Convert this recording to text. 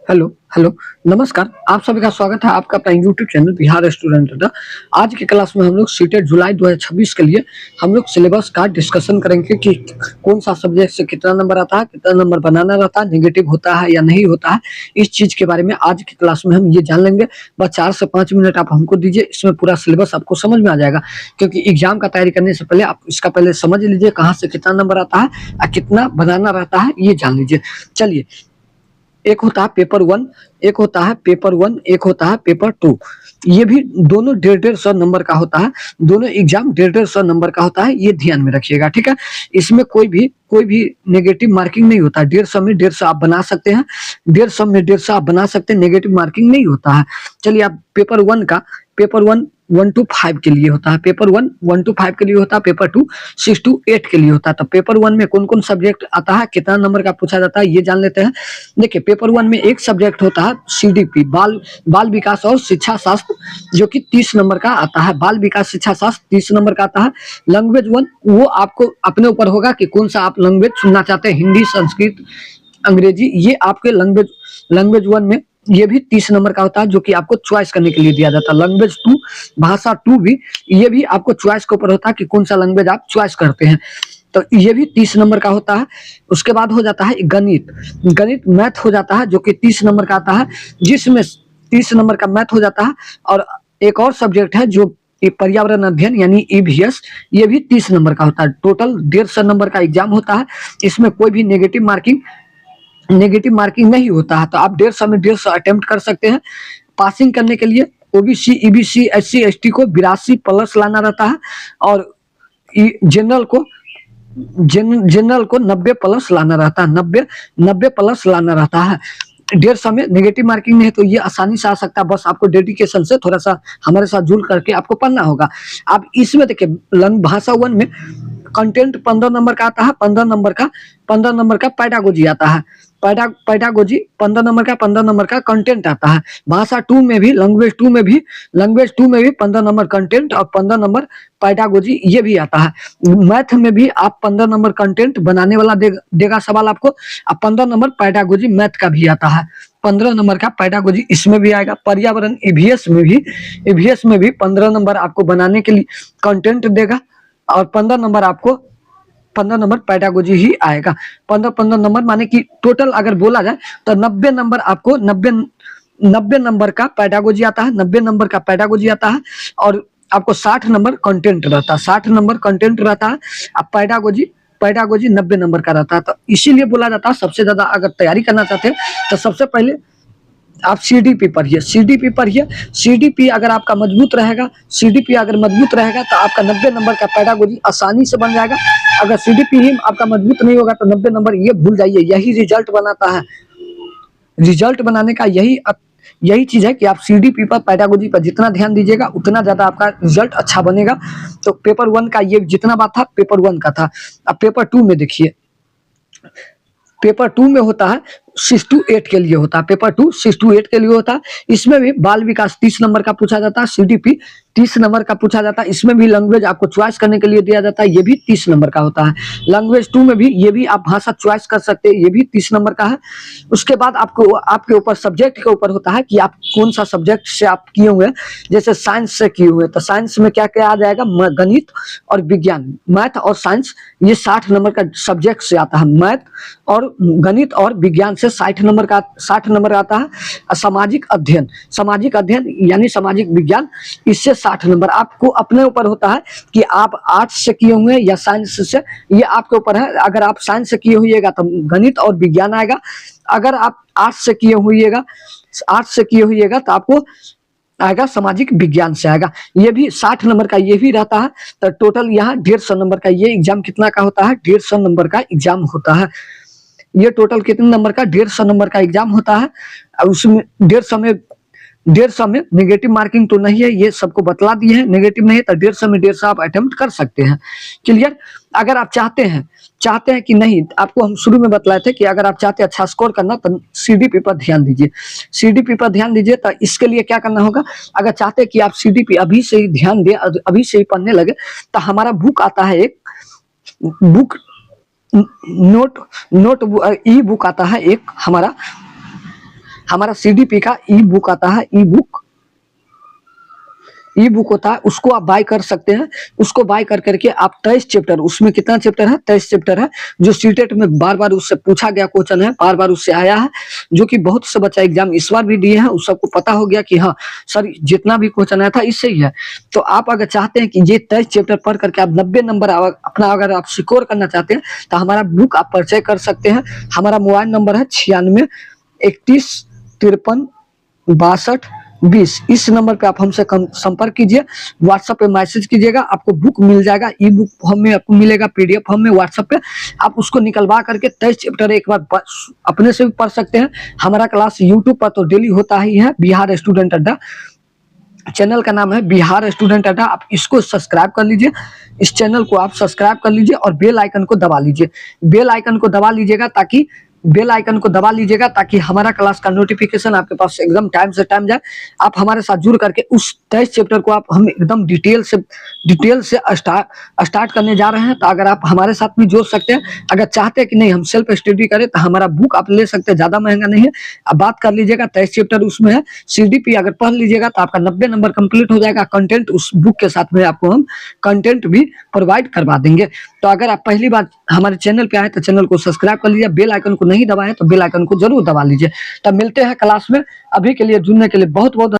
Hello hello नमस्कार। आप सभी का स्वागत है आपका अपना यूट्यूब चैनल बिहार स्टूडेंट अड्डा। आज की क्लास में हम लोग सीटेट जुलाई 2026 के लिए हम लोग सिलेबस का डिस्कशन करेंगे कि कौन सा सब्जेक्ट से कितना नंबर आता है, कितना नंबर बनाना रहता है, नेगेटिव होता है या नहीं होता है। इस चीज़ के बारे में आज की क्लास में हम ये जान लेंगे। बस 4 से 5 मिनट आप हमको दीजिए, इसमें पूरा सिलेबस आपको समझ में आ जाएगा। क्योंकि एग्जाम का तैयारी करने से पहले आप इसका पहले समझ लीजिए कहाँ से कितना नंबर आता है और कितना बनाना रहता है, ये जान लीजिए। चलिए, एक होता है पेपर 1, एक होता है पेपर 1, एक होता है पेपर 2। ये भी दोनों 150-150 नंबर का होता है। दोनों एग्जाम 150-150 नंबर का होता है, ये ध्यान में रखिएगा, ठीक है। इसमें कोई भी नेगेटिव मार्किंग नहीं होता। 150 में 150 आप बना सकते हैं, 150 में 150 आप बना सकते हैं, नेगेटिव मार्किंग नहीं होता है। चलिए, आप पेपर 1 का पेपर 1 1 to 5 के लिए होता है, पेपर 1 1 to 5 के लिए होता है, पेपर 2 6 to 8 के लिए होता है। तो पेपर 1 में कौन कौन सब्जेक्ट आता है, कितना नंबर का पूछा जाता है, ये जान लेते हैं। देखिए, पेपर 1 में एक सब्जेक्ट होता है सीडीपी, बाल बाल विकास और शिक्षा शास्त्र, जो कि 30 नंबर का आता है। बाल विकास शिक्षा शास्त्र 30 नंबर का आता है। लैंग्वेज 1 वो आपको अपने ऊपर होगा कि कौन सा आप लैंग्वेज सुनना चाहते हैं, हिंदी, संस्कृत, अंग्रेजी। ये आपके लैंग्वेज 1 में ये भी 30 नंबर का होता है, जो कि आपको चॉइस करने के लिए दिया जाता है। लैंग्वेज 2 भाषा 2 भी ये भी आपको चॉइस के ऊपर होता है कि कौन सा लैंग्वेज आप चॉइस करते हैं। तो ये भी 30 नंबर का होता है। उसके बाद हो जाता है गणित मैथ हो जाता है, जो कि 30 नंबर का आता है, जिसमें 30 नंबर का मैथ हो जाता है। और एक और सब्जेक्ट है जो पर्यावरण अध्ययन यानी ईवीएस, ये भी 30 नंबर का होता है। टोटल 150 नंबर का एग्जाम होता है। इसमें कोई भी नेगेटिव मार्किंग नहीं होता है। तो आप 150 में 150 अटेम्प्ट कर सकते हैं। पासिंग करने के लिए ओबीसी, ईबीसी, एससी, एसटी को 82 प्लस लाना रहता है, और जनरल को 90 प्लस लाना रहता है। 90 प्लस लाना रहता है। 150 में नेगेटिव मार्किंग नहीं है, तो ये आसानी से आ सकता है। बस आपको डेडिकेशन से थोड़ा सा हमारे साथ जुड़ करके आपको पढ़ना होगा। आप इसमें देखिए, भाषा 1 में कंटेंट 15 नंबर का आता है। 15 नंबर का पैडागोजी आता है। पैडागोजी 15 नंबर का कंटेंट आता है। भाषा 2 में भी, लैंग्वेज 2 में भी 15 नंबर कंटेंट और 15 नंबर पैडागोजी ये भी आता है। मैथ में भी आप 15 नंबर कंटेंट बनाने वाला देगा सवाल आपको, और 15 नंबर पैडागोजी मैथ का भी आता है। 15 नंबर का पैडागोजी इसमें भी आएगा। पर्यावरण ईवीएस में भी 15 नंबर आपको बनाने के लिए कंटेंट देगा, और 15 नंबर पैडागोजी ही आएगा। 15 नंबर माने कि टोटल अगर बोला जाए तो 90 नंबर आपको 90 नंबर का पैडागोजी आता है। 90 नंबर का पैडागोजी आता है, और आपको 60 नंबर कंटेंट रहता है। 60 नंबर कंटेंट रहता है। अब पैडागोजी 90 नंबर का रहता है। तो इसीलिए बोला जाता है, सबसे ज्यादा अगर तैयारी करना चाहते हैं तो सबसे पहले आप सीडीपी पढ़िए। सीडीपी अगर आपका मजबूत रहेगा, तो आपका 90 नंबर का पैडागोजी आसानी से बन जाएगा। अगर सीडीपी ही आपका मजबूत नहीं होगा तो 90 नंबर ये भूल जाइए। यही रिजल्ट बनाता है। रिजल्ट बनाने का यही चीज है कि आप सीडीपी पर, पैडागोजी पर जितना ध्यान दीजिएगा उतना ज्यादा आपका रिजल्ट अच्छा बनेगा। तो पेपर 1 का ये जितना बात था पेपर 1 का था। अब पेपर 2 में देखिए, पेपर 2 में होता है 6 to 8 के लिए होता है। पेपर 2 6 to 8 के लिए होता है। इसमें भी बाल विकास 30 नंबर का पूछा जाता है। सीडीपी 30 नंबर का पूछा जाता है। इसमें भी लैंग्वेज आपको चॉइस करने के लिए दिया जाता है, ये भी 30 नंबर का होता है। लैंग्वेज 2 में भी ये भी आप भाषा चॉइस कर सकते हैं, ये भी 30 नंबर का है। उसके बाद आपको आपके ऊपर सब्जेक्ट के ऊपर होता है कि आप कौन सा सब्जेक्ट से आप किए हुए हैं। जैसे साइंस से किए हुए, तो साइंस में क्या क्या आ जाएगा, गणित और विज्ञान, मैथ और साइंस, ये 60 नंबर का सब्जेक्ट से आता है। मैथ और गणित और विज्ञान से 60 नंबर आता है। सामाजिक अध्ययन यानी सामाजिक विज्ञान, इससे 60 नंबर। आपको अपने ऊपर होता है कि आप आर्ट्स से किए हुए या साइंस से, ये आपके ऊपर है। अगर आप साइंस से किए होइएगा तो गणित और विज्ञान आएगा। अगर आप आर्ट्स से किए होइएगा तो आपको आएगा सामाजिक विज्ञान से आएगा। ये भी 60 नंबर का ये भी रहता है। तो टोटल यहाँ 150 नंबर का ये एग्जाम कितना का होता है, 150 नंबर का एग्जाम होता है। ये टोटल कितने नंबर का, 150 नंबर का एग्जाम होता है। और उसमें 150 में नेगेटिव मार्किंग तो नहीं है, ये सबको बतला दिए हैं। नेगेटिव नहीं है तो 150 में 150 आप अटेम्प्ट कर सकते हैं। क्लियर। अगर आप चाहते हैं कि नहीं, आपको हम शुरू में बतलाए थे कि अगर आप चाहते हैं अच्छा स्कोर करना तो सीडीपी पर ध्यान दीजिए। तो इसके लिए क्या करना होगा, अगर चाहते हैं कि आप सीडीपी अभी से ही ध्यान दें, अभी से ही पढ़ने लगे, तो हमारा बुक आता है, एक बुक नोट ई बुक आता है एक हमारा, हमारा CDP का ई बुक आता है, ई बुक होता है, उसको आप बाय कर सकते हैं। उसको बाय कर करके आप 23 चैप्टर, उसमें कितना चैप्टर है, 23 चैप्टर है, जो सीटेट में बार बार उससे पूछा गया क्वेश्चन है, बार बार उससे आया है, जो कि बहुत से बच्चा एग्जाम इस बार भी दिए हैं, उस सबको पता हो गया कि हाँ सर जितना भी क्वेश्चन आया था इससे ही है। तो आप अगर चाहते हैं कि ये 23 चैप्टर पढ़ करके आप 90 नंबर अपना अगर आप सिक्योर करना चाहते हैं तो हमारा बुक आप परचेज कर सकते हैं। हमारा मोबाइल नंबर है 96 31 53 62 20। इस नंबर पे आप हमसे संपर्क कीजिए, व्हाट्सएप पे मैसेज कीजिएगा, आपको बुक मिल जाएगा। ई बुक फॉर्म में आपको मिलेगा, PDF फॉर्म में व्हाट्सएप पे। आप उसको निकलवा करके 23 चैप्टर एक बार अपने से भी पढ़ सकते हैं। हमारा क्लास यूट्यूब पर तो डेली होता ही है, बिहार स्टूडेंट अड्डा। चैनल का नाम है बिहार स्टूडेंट अड्डा। आप इसको सब्सक्राइब कर लीजिए, इस चैनल को आप सब्सक्राइब कर लीजिए और बेल आइकन को दबा लीजिए। बेल आइकन को दबा लीजिएगा ताकि हमारा क्लास का नोटिफिकेशन आपके पास एकदम टाइम से टाइम जाए। आप हमारे साथ जुड़ करके उस 23 चैप्टर को आप हम एकदम डिटेल से स्टार्ट करने जा रहे हैं। तो अगर आप हमारे साथ भी जुड़ सकते हैं, अगर चाहते हैं कि नहीं हम सेल्फ स्टडी करें तो हमारा बुक आप ले सकते हैं, ज्यादा महंगा नहीं है। आप बात कर लीजिएगा, 23 चैप्टर उसमें है। CDP अगर पढ़ लीजिएगा तो आपका 90 नंबर कंप्लीट हो जाएगा। कंटेंट उस बुक के साथ में आपको हम कंटेंट भी प्रोवाइड करवा देंगे। तो अगर आप पहली बार हमारे चैनल पे आए तो चैनल को सब्सक्राइब कर लीजिए, बेल आइकन को नहीं दबाए तो बेल आइकन को जरूर दबा लीजिए। तब मिलते हैं क्लास में। अभी के लिए जुड़ने के लिए बहुत बहुत